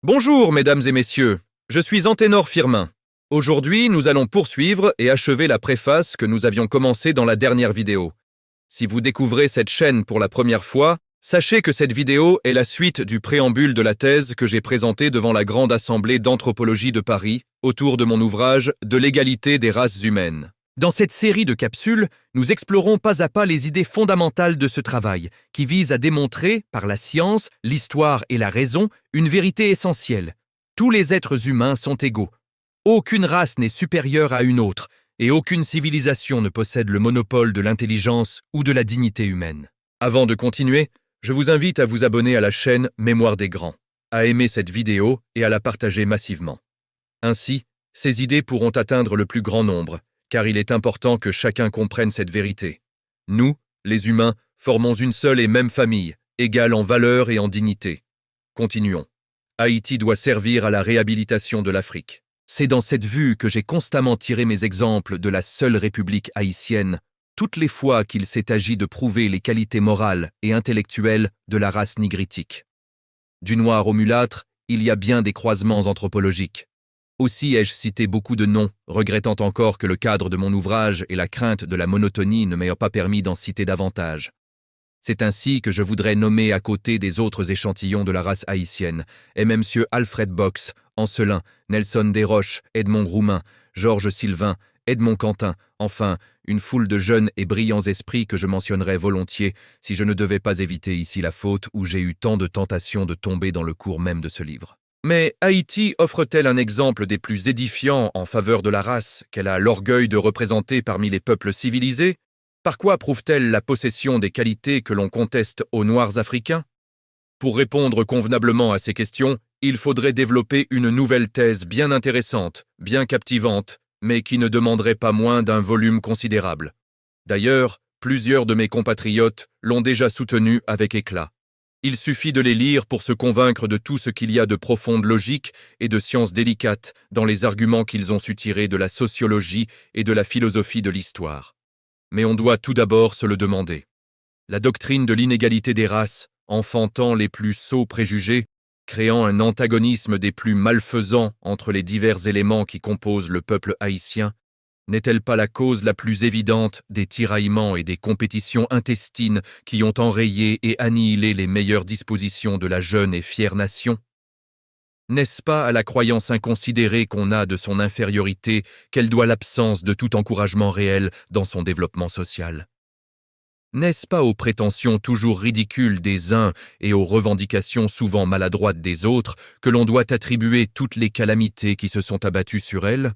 Bonjour, mesdames et messieurs, je suis Anténor Firmin. Aujourd'hui, nous allons poursuivre et achever la préface que nous avions commencée dans la dernière vidéo. Si vous découvrez cette chaîne pour la première fois, sachez que cette vidéo est la suite du préambule de la thèse que j'ai présentée devant la Grande Assemblée d'Anthropologie de Paris, autour de mon ouvrage « De l'égalité des races humaines ». Dans cette série de capsules, nous explorons pas à pas les idées fondamentales de ce travail, qui vise à démontrer, par la science, l'histoire et la raison, une vérité essentielle. Tous les êtres humains sont égaux. Aucune race n'est supérieure à une autre, et aucune civilisation ne possède le monopole de l'intelligence ou de la dignité humaine. Avant de continuer, je vous invite à vous abonner à la chaîne Mémoire des Grands, à aimer cette vidéo et à la partager massivement. Ainsi, ces idées pourront atteindre le plus grand nombre, car il est important que chacun comprenne cette vérité. Nous, les humains, formons une seule et même famille, égale en valeur et en dignité. Continuons. Haïti doit servir à la réhabilitation de l'Afrique. C'est dans cette vue que j'ai constamment tiré mes exemples de la seule République haïtienne, toutes les fois qu'il s'est agi de prouver les qualités morales et intellectuelles de la race nigritique. Du noir au mulâtre, il y a bien des croisements anthropologiques. Aussi ai-je cité beaucoup de noms, regrettant encore que le cadre de mon ouvrage et la crainte de la monotonie ne m'aient pas permis d'en citer davantage. C'est ainsi que je voudrais nommer à côté des autres échantillons de la race haïtienne, M. Alfred Box, Ancelin, Nelson Desroches, Edmond Roumain, Georges Sylvain, Edmond Quentin, enfin, une foule de jeunes et brillants esprits que je mentionnerais volontiers si je ne devais pas éviter ici la faute où j'ai eu tant de tentations de tomber dans le cours même de ce livre. Mais Haïti offre-t-elle un exemple des plus édifiants en faveur de la race qu'elle a l'orgueil de représenter parmi les peuples civilisés? Par quoi prouve-t-elle la possession des qualités que l'on conteste aux Noirs africains? Pour répondre convenablement à ces questions, il faudrait développer une nouvelle thèse bien intéressante, bien captivante, mais qui ne demanderait pas moins d'un volume considérable. D'ailleurs, plusieurs de mes compatriotes l'ont déjà soutenue avec éclat. Il suffit de les lire pour se convaincre de tout ce qu'il y a de profonde logique et de science délicate dans les arguments qu'ils ont su tirer de la sociologie et de la philosophie de l'histoire. Mais on doit tout d'abord se le demander. La doctrine de l'inégalité des races, enfantant les plus sots préjugés, créant un antagonisme des plus malfaisants entre les divers éléments qui composent le peuple haïtien, n'est-elle pas la cause la plus évidente des tiraillements et des compétitions intestines qui ont enrayé et annihilé les meilleures dispositions de la jeune et fière nation? N'est-ce pas à la croyance inconsidérée qu'on a de son infériorité qu'elle doit l'absence de tout encouragement réel dans son développement social? N'est-ce pas aux prétentions toujours ridicules des uns et aux revendications souvent maladroites des autres que l'on doit attribuer toutes les calamités qui se sont abattues sur elle?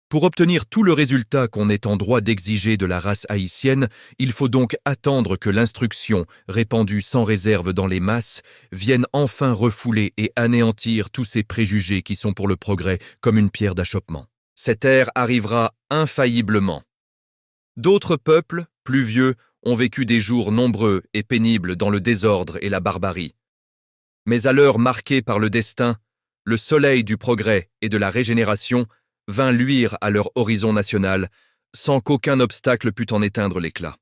Pour obtenir tout le résultat qu'on est en droit d'exiger de la race haïtienne, il faut donc attendre que l'instruction, répandue sans réserve dans les masses, vienne enfin refouler et anéantir tous ces préjugés qui sont pour le progrès comme une pierre d'achoppement. Cette ère arrivera infailliblement. D'autres peuples, plus vieux, ont vécu des jours nombreux et pénibles dans le désordre et la barbarie. Mais à l'heure marquée par le destin, le soleil du progrès et de la régénération vint luire à leur horizon national, sans qu'aucun obstacle pût en éteindre l'éclat.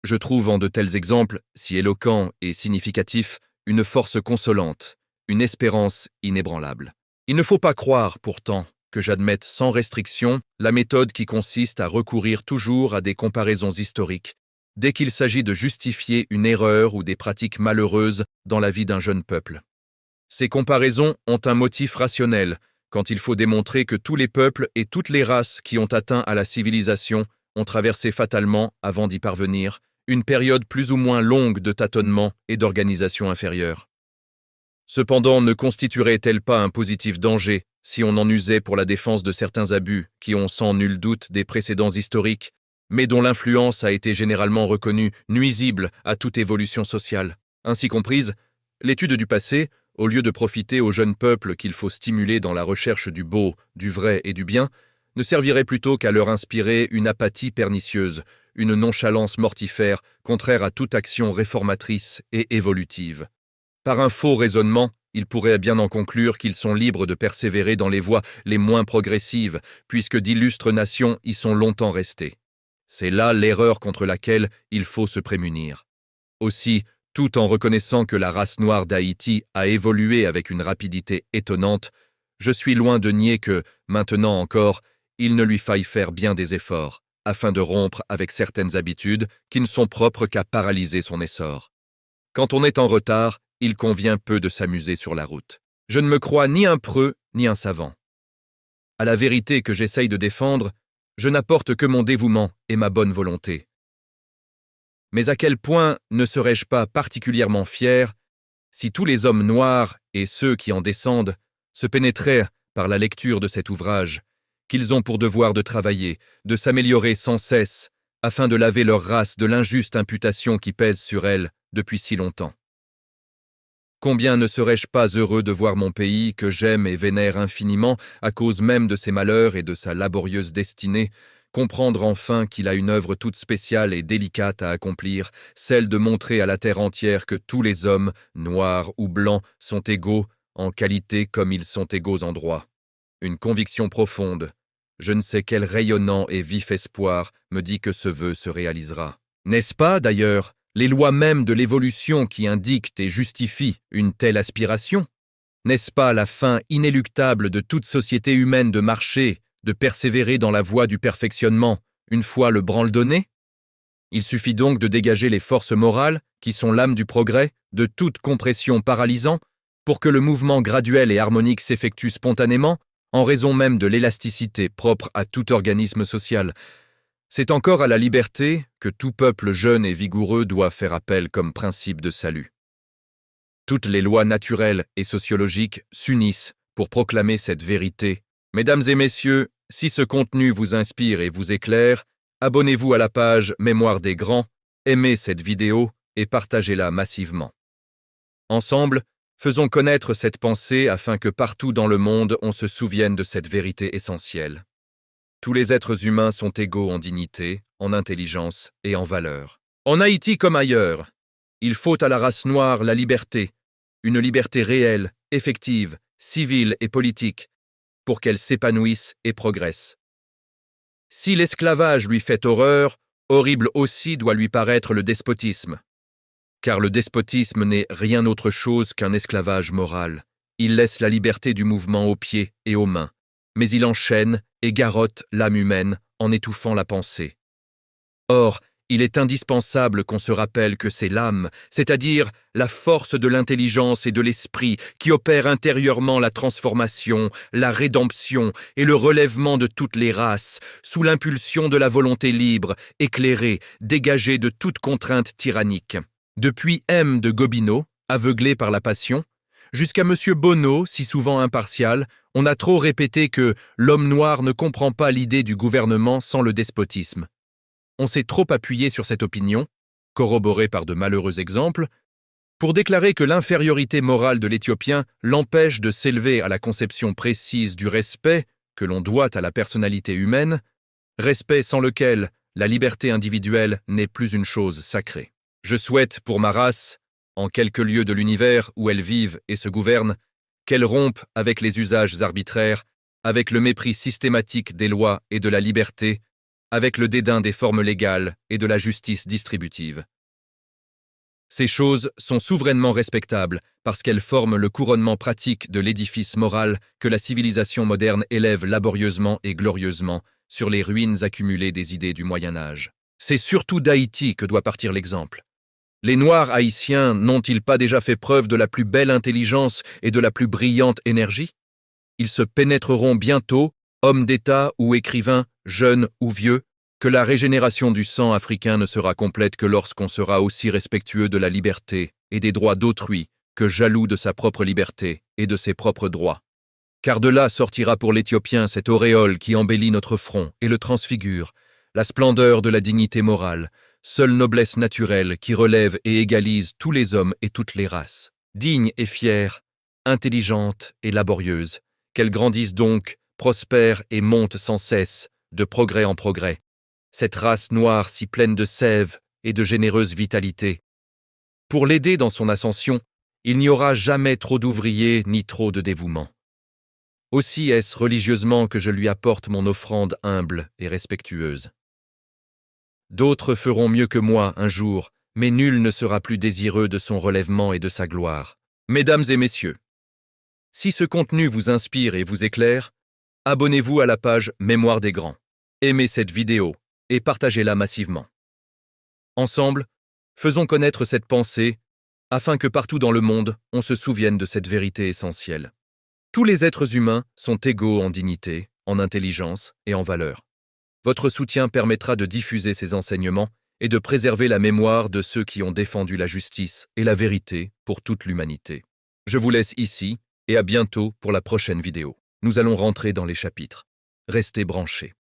Je trouve en de tels exemples, si éloquents et significatifs, une force consolante, une espérance inébranlable. Il ne faut pas croire, pourtant, que j'admette sans restriction la méthode qui consiste à recourir toujours à des comparaisons historiques, dès qu'il s'agit de justifier une erreur ou des pratiques malheureuses dans la vie d'un jeune peuple. Ces comparaisons ont un motif rationnel, quand il faut démontrer que tous les peuples et toutes les races qui ont atteint à la civilisation ont traversé fatalement, avant d'y parvenir, une période plus ou moins longue de tâtonnement et d'organisation inférieure. Cependant, ne constituerait-elle pas un positif danger si on en usait pour la défense de certains abus qui ont sans nul doute des précédents historiques, mais dont l'influence a été généralement reconnue nuisible à toute évolution sociale? Ainsi comprise, l'étude du passé, au lieu de profiter aux jeunes peuples qu'il faut stimuler dans la recherche du beau, du vrai et du bien, ne servirait plutôt qu'à leur inspirer une apathie pernicieuse, une nonchalance mortifère, contraire à toute action réformatrice et évolutive. Par un faux raisonnement, il pourrait bien en conclure qu'ils sont libres de persévérer dans les voies les moins progressives, puisque d'illustres nations y sont longtemps restées. C'est là l'erreur contre laquelle il faut se prémunir. Aussi, Tout en reconnaissant que la race noire d'Haïti a évolué avec une rapidité étonnante, je suis loin de nier que, maintenant encore, il ne lui faille faire bien des efforts, afin de rompre avec certaines habitudes qui ne sont propres qu'à paralyser son essor. Quand on est en retard, il convient peu de s'amuser sur la route. Je ne me crois ni un preux, ni un savant. À la vérité que j'essaye de défendre, je n'apporte que mon dévouement et ma bonne volonté. Mais à quel point ne serais-je pas particulièrement fier si tous les hommes noirs et ceux qui en descendent se pénétraient par la lecture de cet ouvrage, qu'ils ont pour devoir de travailler, de s'améliorer sans cesse, afin de laver leur race de l'injuste imputation qui pèse sur elle depuis si longtemps. Combien ne serais-je pas heureux de voir mon pays, que j'aime et vénère infiniment à cause même de ses malheurs et de sa laborieuse destinée, comprendre enfin qu'il a une œuvre toute spéciale et délicate à accomplir, celle de montrer à la terre entière que tous les hommes, noirs ou blancs, sont égaux en qualité comme ils sont égaux en droit. Une conviction profonde, je ne sais quel rayonnant et vif espoir me dit que ce vœu se réalisera. N'est-ce pas, d'ailleurs, les lois mêmes de l'évolution qui indiquent et justifient une telle aspiration? N'est-ce pas la fin inéluctable de toute société humaine de marcher, de persévérer dans la voie du perfectionnement, une fois le branle donné? Il suffit donc de dégager les forces morales, qui sont l'âme du progrès, de toute compression paralysant, pour que le mouvement graduel et harmonique s'effectue spontanément, en raison même de l'élasticité propre à tout organisme social. C'est encore à la liberté que tout peuple jeune et vigoureux doit faire appel comme principe de salut. Toutes les lois naturelles et sociologiques s'unissent pour proclamer cette vérité. Mesdames et messieurs, si ce contenu vous inspire et vous éclaire, abonnez-vous à la page Mémoire des Grands, aimez cette vidéo et partagez-la massivement. Ensemble, faisons connaître cette pensée afin que partout dans le monde on se souvienne de cette vérité essentielle. Tous les êtres humains sont égaux en dignité, en intelligence et en valeur. En Haïti comme ailleurs, il faut à la race noire la liberté, une liberté réelle, effective, civile et politique, pour qu'elle s'épanouisse et progresse. Si l'esclavage lui fait horreur, horrible aussi doit lui paraître le despotisme. Car le despotisme n'est rien autre chose qu'un esclavage moral. Il laisse la liberté du mouvement aux pieds et aux mains, mais il enchaîne et garrotte l'âme humaine en étouffant la pensée. Or, il est indispensable qu'on se rappelle que c'est l'âme, c'est-à-dire la force de l'intelligence et de l'esprit qui opère intérieurement la transformation, la rédemption et le relèvement de toutes les races, sous l'impulsion de la volonté libre, éclairée, dégagée de toute contrainte tyrannique. Depuis M. de Gobineau, aveuglé par la passion, jusqu'à M. Bonneau, si souvent impartial, on a trop répété que l'homme noir ne comprend pas l'idée du gouvernement sans le despotisme. On s'est trop appuyé sur cette opinion, corroborée par de malheureux exemples, pour déclarer que l'infériorité morale de l'Éthiopien l'empêche de s'élever à la conception précise du respect que l'on doit à la personnalité humaine, respect sans lequel la liberté individuelle n'est plus une chose sacrée. Je souhaite pour ma race, en quelques lieux de l'univers où elle vive et se gouverne, qu'elle rompe avec les usages arbitraires, avec le mépris systématique des lois et de la liberté, avec le dédain des formes légales et de la justice distributive. Ces choses sont souverainement respectables parce qu'elles forment le couronnement pratique de l'édifice moral que la civilisation moderne élève laborieusement et glorieusement sur les ruines accumulées des idées du Moyen-Âge. C'est surtout d'Haïti que doit partir l'exemple. Les Noirs haïtiens n'ont-ils pas déjà fait preuve de la plus belle intelligence et de la plus brillante énergie? Ils se pénétreront bientôt, hommes d'État ou écrivains, jeunes ou vieux, que la régénération du sang africain ne sera complète que lorsqu'on sera aussi respectueux de la liberté et des droits d'autrui que jaloux de sa propre liberté et de ses propres droits. Car de là sortira pour l'Éthiopien cette auréole qui embellit notre front et le transfigure, la splendeur de la dignité morale, seule noblesse naturelle qui relève et égalise tous les hommes et toutes les races. Digne et fière, intelligente et laborieuse, qu'elle grandisse donc, prospère et monte sans cesse, de progrès en progrès, cette race noire si pleine de sève et de généreuse vitalité. Pour l'aider dans son ascension, il n'y aura jamais trop d'ouvriers ni trop de dévouement. Aussi est-ce religieusement que je lui apporte mon offrande humble et respectueuse. D'autres feront mieux que moi un jour, mais nul ne sera plus désireux de son relèvement et de sa gloire. Mesdames et messieurs, si ce contenu vous inspire et vous éclaire, abonnez-vous à la page Mémoire des Grands. Aimez cette vidéo et partagez-la massivement. Ensemble, faisons connaître cette pensée afin que partout dans le monde, on se souvienne de cette vérité essentielle. Tous les êtres humains sont égaux en dignité, en intelligence et en valeur. Votre soutien permettra de diffuser ces enseignements et de préserver la mémoire de ceux qui ont défendu la justice et la vérité pour toute l'humanité. Je vous laisse ici et à bientôt pour la prochaine vidéo. Nous allons rentrer dans les chapitres. Restez branchés.